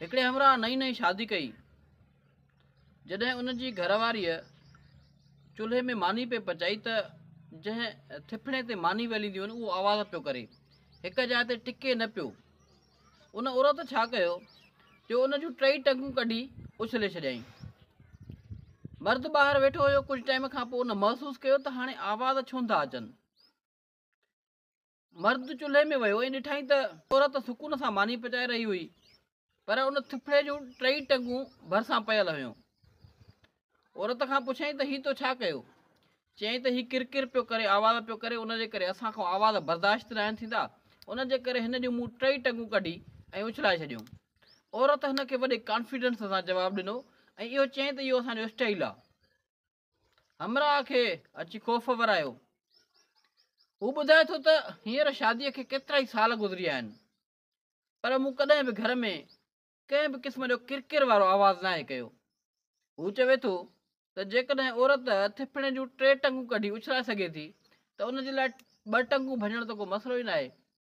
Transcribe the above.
हिकिड़े हमरा नई नई शादी कई। जॾहिं उन जी घरवारीअ चुल्हे में मानी पे पचाई त जंहिं थिफड़े ते मानी वेलींदियूं आहिनि उहो आवाज़ पियो करे, हिक जाइ ते टिके न पियो। उन औरत छा कयो जो उन जूं टई टंगूं कढी उछले छॾियईं। मर्द ॿाहिरि वेठो हुयो। कुझु टाइम खां पोइ उन महसूसु कयो त हाणे आवाज़ छो था अचनि। मर्द चुल्हे में वियो ऐं ॾिठईं त औरत सुकून सां मानी पचाए रही हुई, पर उन थिफड़े जूं टई टंगूं भरिसां पयल हुयूं। औरत खां पुछईं त हीउ तो छा कयो? चयईं त हीउ किरकिर पियो करे, आवाज़ पियो करे, उनजे करे असां खां आवाज़ बर्दाश्त न आहिनि थींदा, उनजे करे हिन जूं मूं टई टंगूं कढी ऐं उछलाए छॾियूं। औरत हिन खे वॾे कॉन्फिडेंस सां जवाबु ॾिनो ऐं इहो चयईं त इहो असांजो स्टाइल आहे। हमरा खे अची ख़ौफ़ वरायो। हू ॿुधाए थो त हींअर शादीअ खे केतिरा ई साल गुज़री विया आहिनि, पर मूं कॾहिं बि घर में कंहिं बि क़िस्म जो किरकिर वारो आवाज़ नाहे कयो। हू चवे थो त जेकॾहिं औरत थिफड़े जूं टे टंगूं कढी उछलाए सघे थी त उनजे लाइ ॿ टंगूं भञण त को मसइलो ई न आहे।